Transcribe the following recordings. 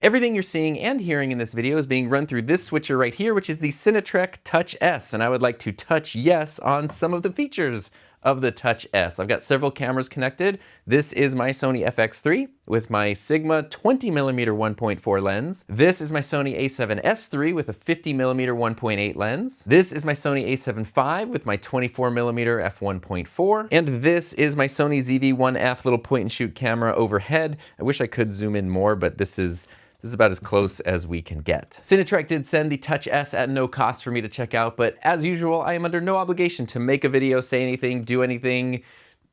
Everything you're seeing and hearing in this video is being run through this switcher right here, which is the Cinetreak Touch-S, and I would like to touch yes on some of the features of the Touch-S. I've got several cameras connected. This is my Sony FX3 with my Sigma 20mm 1.4 lens. This is my Sony a7S III with a 50mm 1.8 lens. This is my Sony a7 IV with my 24mm f1.4. And this is my Sony ZV-1F little point and shoot camera overhead. I wish I could zoom in more, but this is about as close as we can get. Cinetreak did send the Touch-S at no cost for me to check out, but as usual, I am under no obligation to make a video, say anything, do anything.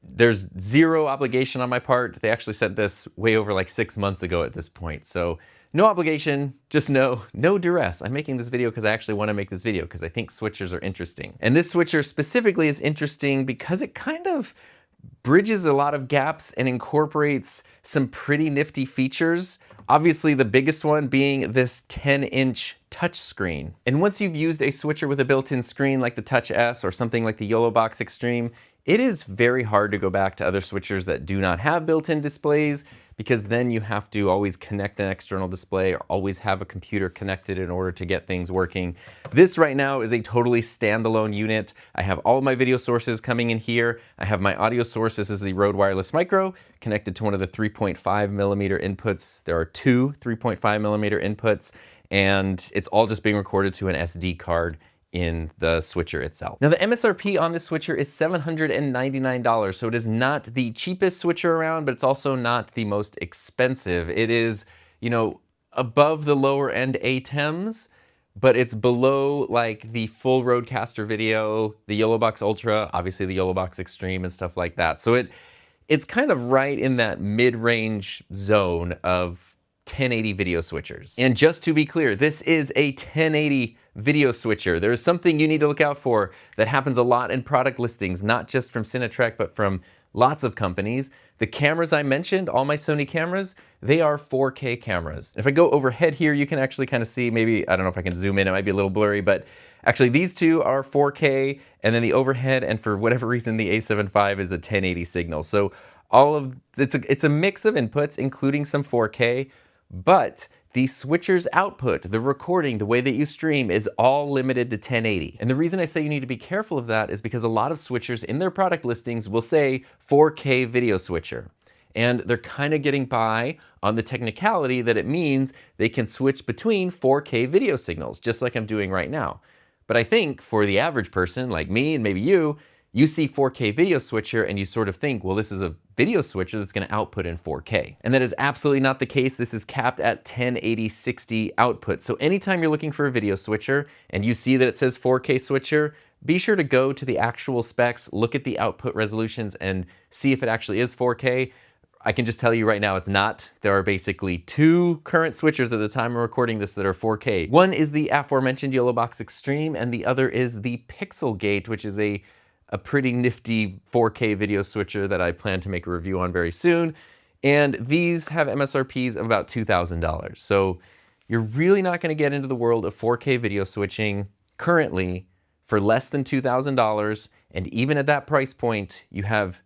There's zero obligation on my part. They actually sent this way over like 6 months ago at this point. So no obligation, just no duress. I'm making this video because I actually want to make this video because I think switchers are interesting. And this switcher specifically is interesting because it kind of bridges a lot of gaps and incorporates some pretty nifty features. Obviously, the biggest one being this 10-inch touchscreen. And once you've used a switcher with a built-in screen like the Touch-S or something like the YOLOBOX Extreme, it is very hard to go back to other switchers that do not have built-in displays, because then you have to always connect an external display or always have a computer connected in order to get things working. This right now is a totally standalone unit. I have all of my video sources coming in here. I have my audio source. This is the Rode Wireless Micro connected to one of the 3.5mm inputs. There are two 3.5mm inputs, and it's all just being recorded to an SD card in the switcher itself. Now the MSRP on this switcher is $799, so it is not the cheapest switcher around, but it's also not the most expensive. It is, you know, above the lower end ATEMs, but it's below like the full Rodecaster Video, the YOLOBOX Ultra, obviously the YOLOBOX Extreme and stuff like that. So it's kind of right in that mid-range zone of 1080 video switchers. And just to be clear, this is a 1080 video switcher. There is something you need to look out for that happens a lot in product listings, not just from Cinetreak, but from lots of companies. The cameras I mentioned, all my Sony cameras, they are 4K cameras. If I go overhead here, you can actually kind of see, maybe, I don't know if I can zoom in, it might be a little blurry, but actually these two are 4K, and then the overhead, and for whatever reason, the a7 V is a 1080 signal. So it's a mix of inputs, including some 4K, but the switcher's output, the recording, the way that you stream is all limited to 1080. And the reason I say you need to be careful of that is because a lot of switchers in their product listings will say 4K video switcher. And they're kind of getting by on the technicality that it means they can switch between 4K video signals, just like I'm doing right now. But I think for the average person like me and maybe you see 4K video switcher and you sort of think, well, this is a video switcher that's going to output in 4K. And that is absolutely not the case. This is capped at 1080-60 output. So anytime you're looking for a video switcher and you see that it says 4K switcher, be sure to go to the actual specs, look at the output resolutions, and see if it actually is 4K. I can just tell you right now it's not. There are basically two current switchers at the time of recording this that are 4K. One is the aforementioned YOLOBOX Extreme, and the other is the Pixelgate, which is a pretty nifty 4K video switcher that I plan to make a review on very soon. And these have MSRPs of about $2,000. So you're really not going to get into the world of 4K video switching currently for less than $2,000. And even at that price point, you have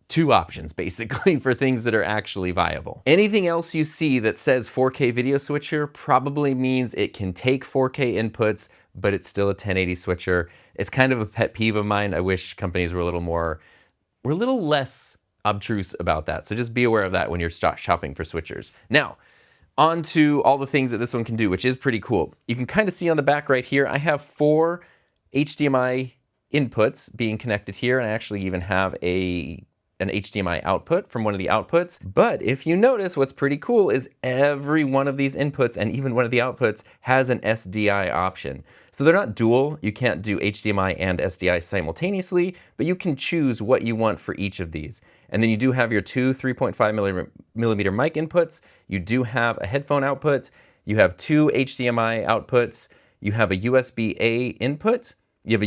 two options basically for things that are actually viable. Anything else you see that says 4K video switcher probably means it can take 4K inputs, but it's still a 1080 switcher. It's kind of a pet peeve of mine. I wish companies were a little less obtruse about that. So just be aware of that when you're shopping for switchers. Now, on to all the things that this one can do, which is pretty cool. You can kind of see on the back right here, I have 4 HDMI inputs being connected here, and I actually even have an HDMI output from one of the outputs. But if you notice, what's pretty cool is every one of these inputs and even one of the outputs has an SDI option. So they're not dual. You can't do HDMI and SDI simultaneously, but you can choose what you want for each of these. And then you do have your two 3.5mm mic inputs. You do have a headphone output. You have 2 HDMI outputs. You have a USB-A input. You have a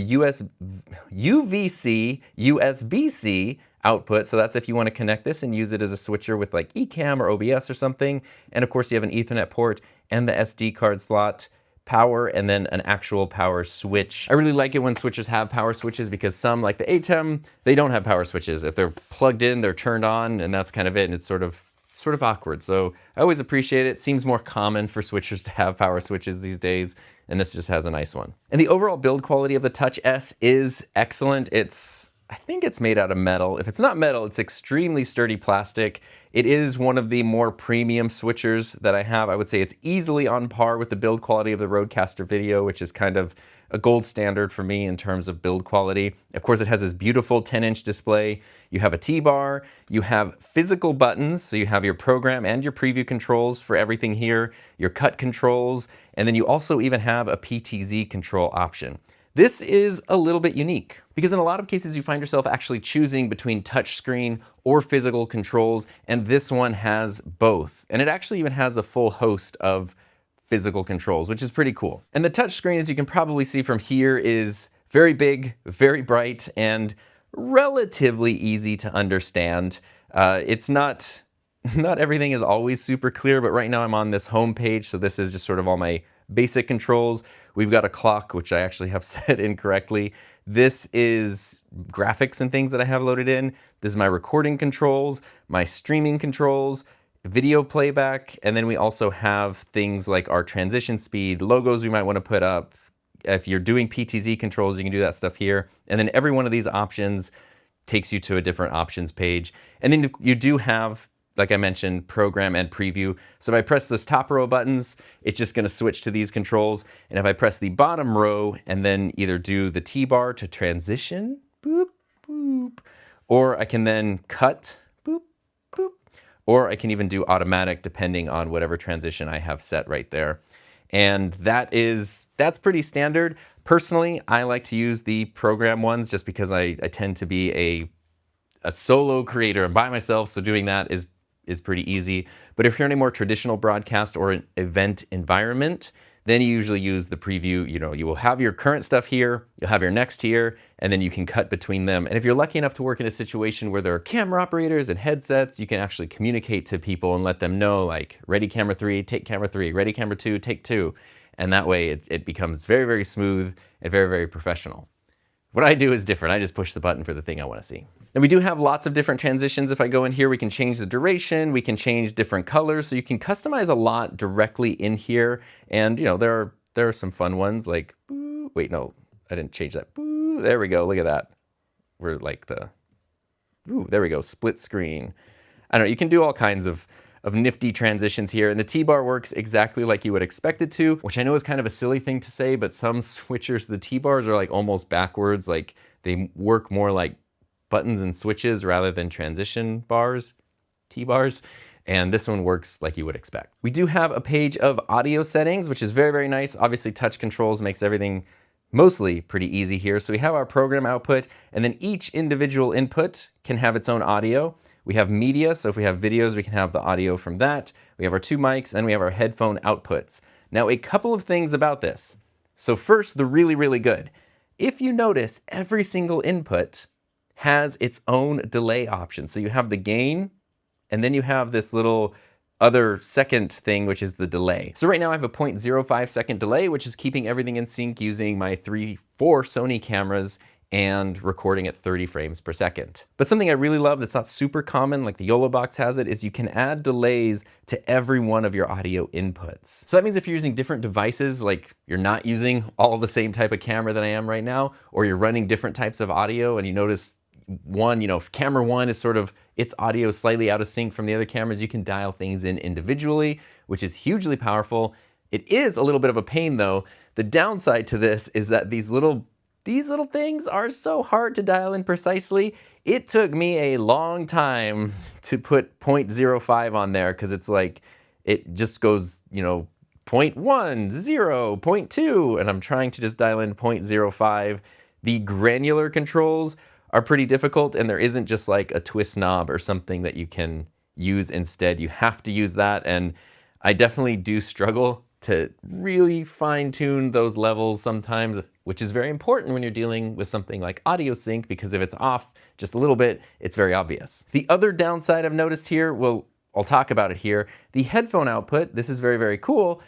UVC, USB-C output, so that's if you want to connect this and use it as a switcher with like Ecamm or OBS or something. And of course you have an Ethernet port and the SD card slot, power, and then an actual power switch. I really like it when switchers have power switches because some, like the ATEM, they don't have power switches. If they're plugged in, they're turned on, and that's kind of it, and it's sort of sort of awkward. So I always appreciate it. Seems more common for switchers to have power switches these days, and this just has a nice one. And the overall build quality of the Touch-S is excellent. I think it's made out of metal. If it's not metal, it's extremely sturdy plastic. It is one of the more premium switchers that I have. I would say it's easily on par with the build quality of the Rodecaster Video, which is kind of a gold standard for me in terms of build quality. Of course, it has this beautiful 10-inch display. You have a T-bar, you have physical buttons, so you have your program and your preview controls for everything here, your cut controls, and then you also even have a PTZ control option. This is a little bit unique because in a lot of cases you find yourself actually choosing between touchscreen or physical controls, and this one has both. And it actually even has a full host of physical controls, which is pretty cool. And the touchscreen, as you can probably see from here, is very big, very bright, and relatively easy to understand. It's not everything is always super clear, but right now I'm on this home page, so this is just sort of all my basic controls. We've got a clock, which I actually have set incorrectly. This is graphics and things that I have loaded in. This is my recording controls, my streaming controls, video playback, and then we also have things like our transition speed, logos we might want to put up. If you're doing PTZ controls, you can do that stuff here. And then every one of these options takes you to a different options page. And then you do have, like I mentioned, program and preview. So if I press this top row of buttons, it's just going to switch to these controls. And if I press the bottom row and then either do the T-bar to transition, boop, boop, or I can then cut, boop, boop, or I can even do automatic depending on whatever transition I have set right there. And that's pretty standard. Personally, I like to use the program ones just because I tend to be a solo creator and by myself, so doing that is pretty easy. But if you're in a more traditional broadcast or an event environment, then you usually use the preview. You know, you will have your current stuff here, you'll have your next here, and then you can cut between them. And if you're lucky enough to work in a situation where there are camera operators and headsets, you can actually communicate to people and let them know, like, ready camera 3, take camera 3, ready camera 2, take 2. And that way it becomes very, very smooth and very, very professional. What I do is different. I just push the button for the thing I want to see. And we do have lots of different transitions. If I go in here, we can change the duration, we can change different colors, so you can customize a lot directly in here. And you know, there are some fun ones like, wait, no, I didn't change that. There we go, look at that. We're like there we go, split screen. I don't know, you can do all kinds of nifty transitions here, and the T-bar works exactly like you would expect it to, which I know is kind of a silly thing to say, but some switchers, the T-bars are like almost backwards, like they work more like buttons and switches rather than transition bars, T-bars, and this one works like you would expect. We do have a page of audio settings, which is very, very nice. Obviously, touch controls makes everything mostly pretty easy here. So we have our program output, and then each individual input can have its own audio. We have media, so if we have videos, we can have the audio from that. We have our 2 mics, and we have our headphone outputs. Now, a couple of things about this. So first, the really, really good. If you notice, every single input has its own delay option. So you have the gain, and then you have this little other second thing, which is the delay. So right now I have a 0.05 second delay, which is keeping everything in sync using my 4 Sony cameras and recording at 30 frames per second. But something I really love that's not super common, like the YOLO box has it, is you can add delays to every one of your audio inputs. So that means if you're using different devices, like you're not using all the same type of camera that I am right now, or you're running different types of audio and you notice one, you know, if camera 1 is sort of, its audio slightly out of sync from the other cameras, you can dial things in individually, which is hugely powerful. It is a little bit of a pain though. The downside to this is that these little things are so hard to dial in precisely. It took me a long time to put 0.05 on there because it's like, it just goes, you know, 0.1, 0, 0.2, and I'm trying to just dial in 0.05. The granular controls are pretty difficult, and there isn't just like a twist knob or something that you can use instead. You have to use that, and I definitely do struggle to really fine-tune those levels sometimes, which is very important when you're dealing with something like audio sync, because if it's off just a little bit, it's very obvious. The other downside I've noticed here, well, I'll talk about it here. The headphone output, this is very, very cool.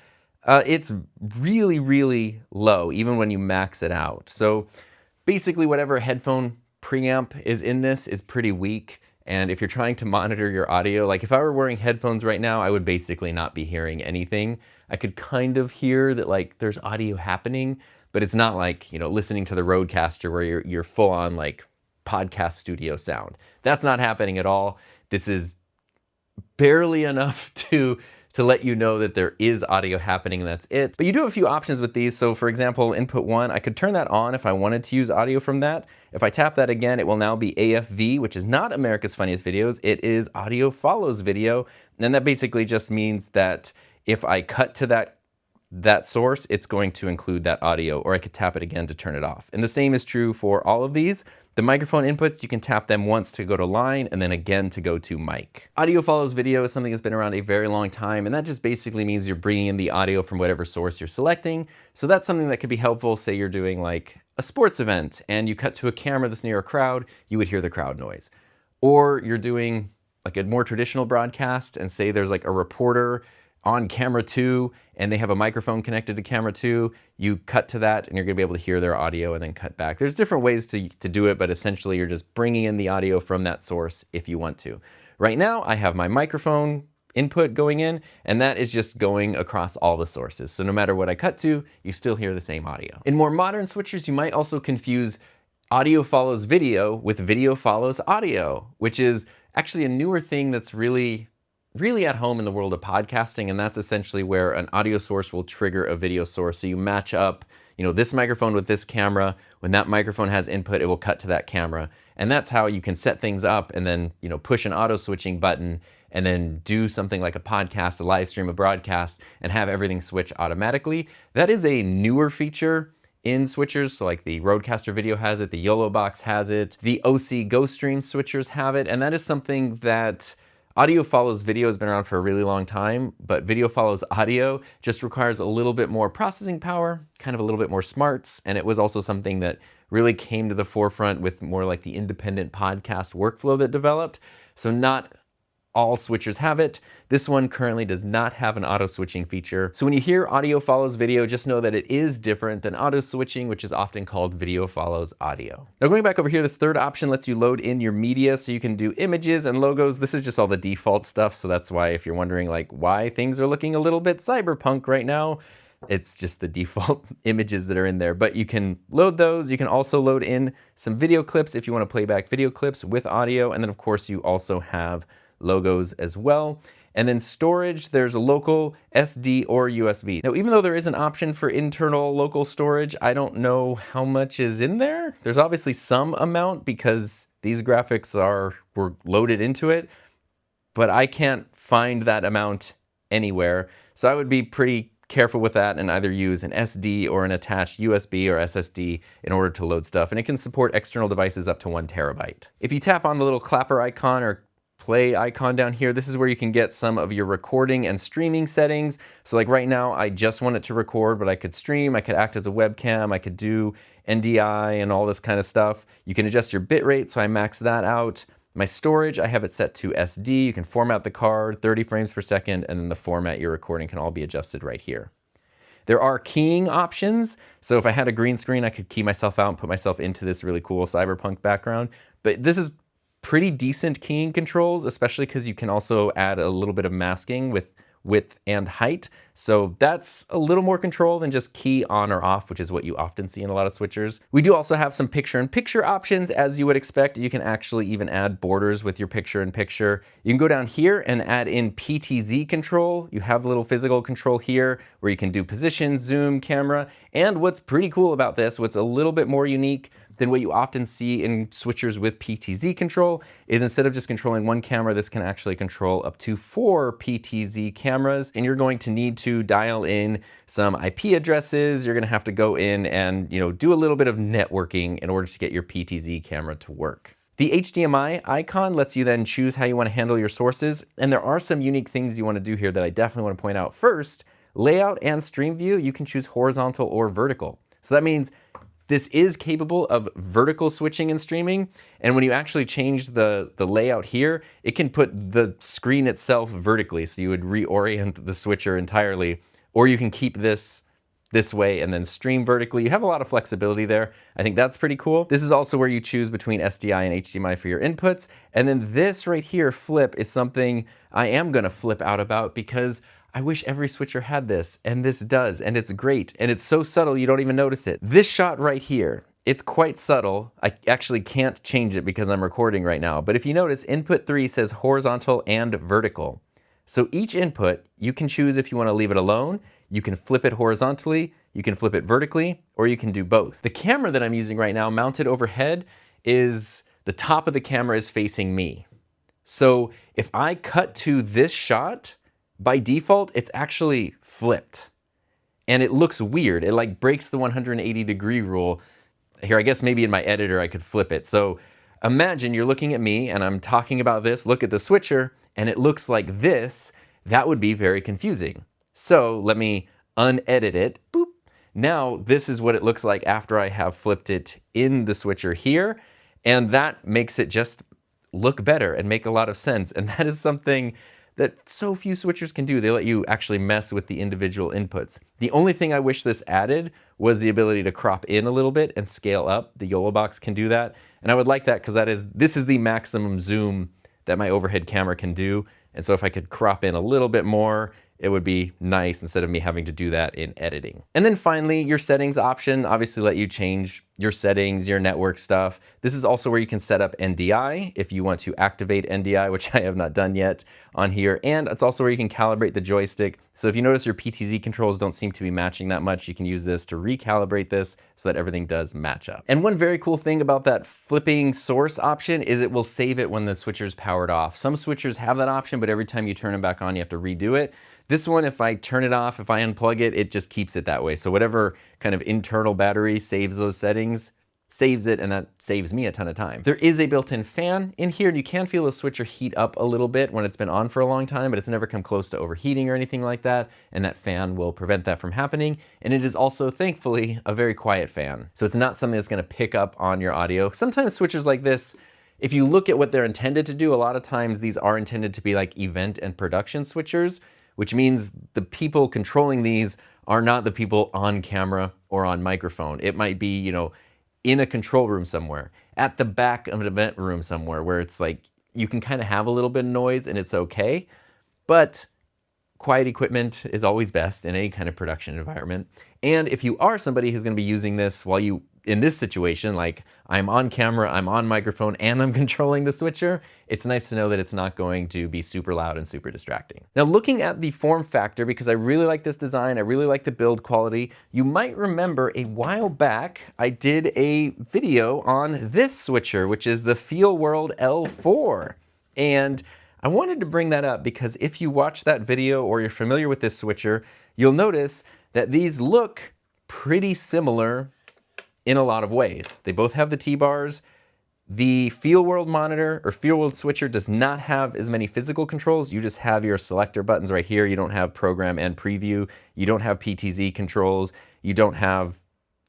It's really, really low, even when you max it out. So basically whatever headphone preamp is in this is pretty weak, And if you're trying to monitor your audio, like if I were wearing headphones right now, I would basically not be hearing anything. I could kind of hear that like there's audio happening, but it's not like, you know, listening to the Rodecaster where you're full on like podcast studio sound. That's not happening at all. This is barely enough to let you know that there is audio happening, and that's it. But you do have a few options with these. So for example, input 1, I could turn that on if I wanted to use audio from that. If I tap that again, it will now be AFV, which is not America's Funniest Videos. It is Audio Follows Video. And that basically just means that if I cut to that source, it's going to include that audio, or I could tap it again to turn it off. And the same is true for all of these. The microphone inputs, you can tap them once to go to line and then again to go to mic. Audio follows video is something that's been around a very long time, and that just basically means you're bringing in the audio from whatever source you're selecting. So that's something that could be helpful. Say you're doing like a sports event and you cut to a camera that's near a crowd, you would hear the crowd noise. Or you're doing like a more traditional broadcast and say there's like a reporter on camera 2 and they have a microphone connected to camera 2, you cut to that and you're gonna be able to hear their audio and then cut back. There's different ways to do it, but essentially you're just bringing in the audio from that source if you want to. Right now I have my microphone input going in, and that is just going across all the sources. So no matter what I cut to, you still hear the same audio. In more modern switchers, you might also confuse audio follows video with video follows audio, which is actually a newer thing that's really at home in the world of podcasting, and that's essentially where an audio source will trigger a video source. So you match up, you know, this microphone with this camera. When that microphone has input, it will cut to that camera. And that's how you can set things up and then, you know, push an auto switching button and then do something like a podcast, a live stream, a broadcast, and have everything switch automatically. That is a newer feature in switchers. So like the Rodecaster Video has it, the YOLO Box has it, the OC Ghost Stream switchers have it, and that is something that audio follows video has been around for a really long time, but video follows audio just requires a little bit more processing power, kind of a little bit more smarts, and it was also something that really came to the forefront with more like the independent podcast workflow that developed. So not all switchers have it. This one currently does not have an auto switching feature. So when you hear audio follows video, just know that it is different than auto switching, which is often called video follows audio. Now going back over here, this third option lets you load in your media, so you can do images and logos. This is just all the default stuff. So that's why if you're wondering like why things are looking a little bit cyberpunk right now, it's just the default images that are in there, but you can load those. You can also load in some video clips if you want to play back video clips with audio. And then of course you also have logos as well. And then storage, there's a local, SD, or USB. Now, even though there is an option for internal local storage, I don't know how much is in there. There's obviously some amount because these graphics were loaded into it, but I can't find that amount anywhere. So I would be pretty careful with that and either use an SD or an attached USB or SSD in order to load stuff. And it can support external devices up to 1 terabyte. If you tap on the little clapper icon or play icon down here, this is where you can get some of your recording and streaming settings. So like right now, I just want it to record, but I could stream, I could act as a webcam, I could do NDI and all this kind of stuff. You can adjust your bitrate, so I max that out. My storage, I have it set to SD. You can format the card, 30 frames per second, and then the format you're recording can all be adjusted right here. There are keying options. So if I had a green screen, I could key myself out and put myself into this really cool cyberpunk background. But this is pretty decent keying controls, especially because you can also add a little bit of masking with width and height. So that's a little more control than just key on or off, which is what you often see in a lot of switchers. We do also have some picture-in-picture options, as you would expect. You can actually even add borders with your picture-in-picture. You can go down here and add in PTZ control. You have the little physical control here where you can do position, zoom, camera. And what's pretty cool about this, what's a little bit more unique than what you often see in switchers with PTZ control, is instead of just controlling one camera, this can actually control up to 4 PTZ cameras. And you're going to need to dial in some IP addresses. You're gonna have to go in and do a little bit of networking in order to get your PTZ camera to work. The HDMI icon lets you then choose how you want to handle your sources. And there are some unique things you want to do here that I definitely want to point out. First, layout and stream view, you can choose horizontal or vertical. So that means this is capable of vertical switching and streaming, and when you actually change the layout here, it can put the screen itself vertically, so you would reorient the switcher entirely, or you can keep this this way and then stream vertically. You have a lot of flexibility there. I think that's pretty cool. This is also where you choose between SDI and HDMI for your inputs. And then this right here, flip, is something I am gonna flip out about because I wish every switcher had this, and this does, and it's great, and it's so subtle you don't even notice it. This shot right here, it's quite subtle. I actually can't change it because I'm recording right now, but if you notice, input 3 says horizontal and vertical. So each input, you can choose if you want to leave it alone, you can flip it horizontally, you can flip it vertically, or you can do both. The camera that I'm using right now, mounted overhead, is the top of the camera is facing me. So if I cut to this shot, by default, it's actually flipped. And it looks weird. It like breaks the 180-degree rule. Here, I guess maybe in my editor I could flip it. So imagine you're looking at me and I'm talking about this, look at the switcher, and it looks like this. That would be very confusing. So let me unedit it. Boop. Now this is what it looks like after I have flipped it in the switcher here. And that makes it just look better and make a lot of sense. And that is something that so few switchers can do. They let you actually mess with the individual inputs. The only thing I wish this added was the ability to crop in a little bit and scale up. The YOLO box can do that. And I would like that because this is the maximum zoom that my overhead camera can do. And so if I could crop in a little bit more, it would be nice instead of me having to do that in editing. And then finally, your settings option obviously let you change your settings, your network stuff. This is also where you can set up NDI if you want to activate NDI, which I have not done yet on here. And it's also where you can calibrate the joystick. So if you notice your PTZ controls don't seem to be matching that much, you can use this to recalibrate this so that everything does match up. And one very cool thing about that flipping source option is it will save it when the switcher's powered off. Some switchers have that option, but every time you turn them back on, you have to redo it. This one, if I turn it off, if I unplug it, it just keeps it that way. So whatever kind of internal battery saves those settings, saves it, and that saves me a ton of time. There is a built-in fan in here, and you can feel the switcher heat up a little bit when it's been on for a long time, but it's never come close to overheating or anything like that, and that fan will prevent that from happening. And it is also, thankfully, a very quiet fan. So it's not something that's gonna pick up on your audio. Sometimes switchers like this, if you look at what they're intended to do, a lot of times these are intended to be like event and production switchers, which means the people controlling these are not the people on camera or on microphone. It might be, you know, in a control room somewhere, at the back of an event room somewhere where it's like, you can kind of have a little bit of noise and it's okay, but quiet equipment is always best in any kind of production environment. And if you are somebody who's gonna be using this while you, in this situation, like I'm on camera, I'm on microphone, and I'm controlling the switcher, it's nice to know that it's not going to be super loud and super distracting. Now looking at the form factor, because I really like this design, I really like the build quality, you might remember a while back, I did a video on this switcher, which is the Feelworld L4. And I wanted to bring that up because if you watch that video or you're familiar with this switcher, you'll notice that these look pretty similar in a lot of ways. They both have the T-bars. The Feelworld monitor or Feelworld switcher does not have as many physical controls. You just have your selector buttons right here. You don't have program and preview. You don't have PTZ controls. You don't have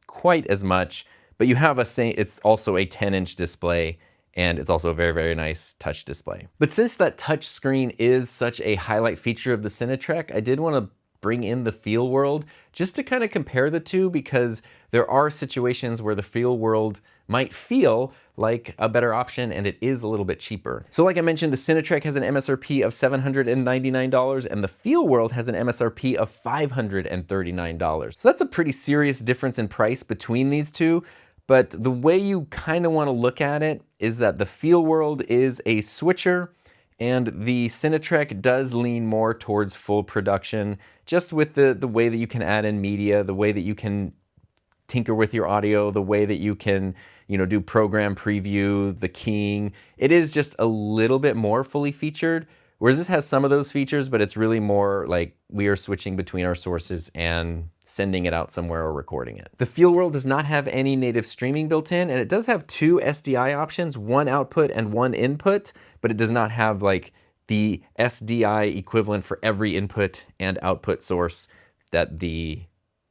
quite as much, but you have it's also a 10-inch display, and it's also a very, very nice touch display. But since that touch screen is such a highlight feature of the Cinetreak, I did want to bring in the Feelworld just to kind of compare the two, because there are situations where the Feelworld might feel like a better option and it is a little bit cheaper. So like I mentioned, the Cinetreak has an MSRP of $799 and the Feelworld has an MSRP of $539. So that's a pretty serious difference in price between these two. But the way you kind of want to look at it is that the Feelworld is a switcher and the Cinetreak does lean more towards full production, just with the way that you can add in media, the way that you can tinker with your audio, the way that you can, you know, do program preview, the keying. It is just a little bit more fully featured, whereas this has some of those features, but it's really more like we are switching between our sources and sending it out somewhere or recording it. The Feelworld does not have any native streaming built in, and it does have two SDI options, one output and one input, but it does not have like the SDI equivalent for every input and output source that the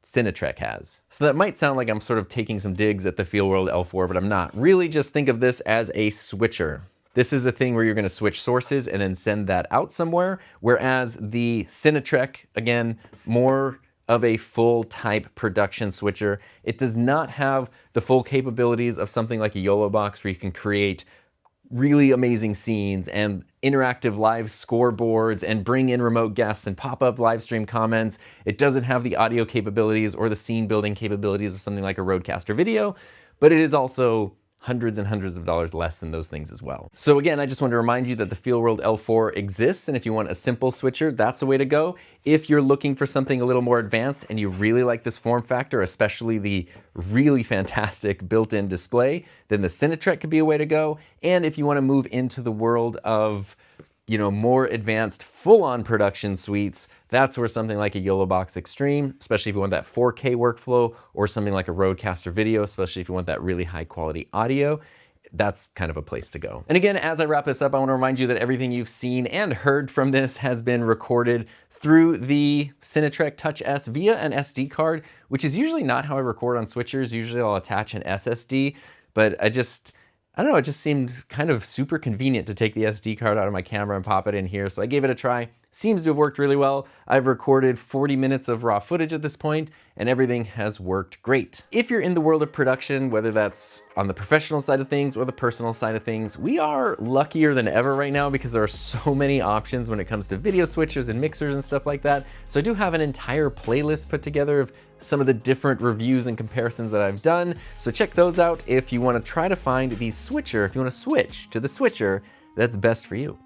Cinetreak has. So that might sound like I'm sort of taking some digs at the Feelworld L4, but I'm not. Really just think of this as a switcher. This is a thing where you're going to switch sources and then send that out somewhere, whereas the Cinetreak, again, more of a full type production switcher. It does not have the full capabilities of something like a YOLO box where you can create really amazing scenes and interactive live scoreboards and bring in remote guests and pop up live stream comments. It doesn't have the audio capabilities or the scene building capabilities of something like a Rodecaster Video, but it is also hundreds and hundreds of dollars less than those things as well. So again, I just want to remind you that the Feelworld L4 exists, and if you want a simple switcher, that's the way to go. If you're looking for something a little more advanced and you really like this form factor, especially the really fantastic built-in display, then the Cinetreak could be a way to go. And if you want to move into the world of more advanced full-on production suites, that's where something like a YOLO Box Extreme, especially if you want that 4K workflow, or something like a Rodecaster Video, especially if you want that really high quality audio, that's kind of a place to go. And again, as I wrap this up, I want to remind you that everything you've seen and heard from this has been recorded through the Cinetreak Touch-S via an SD card, which is usually not how I record on switchers. Usually I'll attach an SSD, but I don't know, it just seemed kind of super convenient to take the SD card out of my camera and pop it in here. So I gave it a try. Seems to have worked really well. I've recorded 40 minutes of raw footage at this point, and everything has worked great. If you're in the world of production, whether that's on the professional side of things or the personal side of things, we are luckier than ever right now because there are so many options when it comes to video switchers and mixers and stuff like that. So I do have an entire playlist put together of some of the different reviews and comparisons that I've done. So check those out if you want to try to find the switcher, if you want to switch to the switcher that's best for you.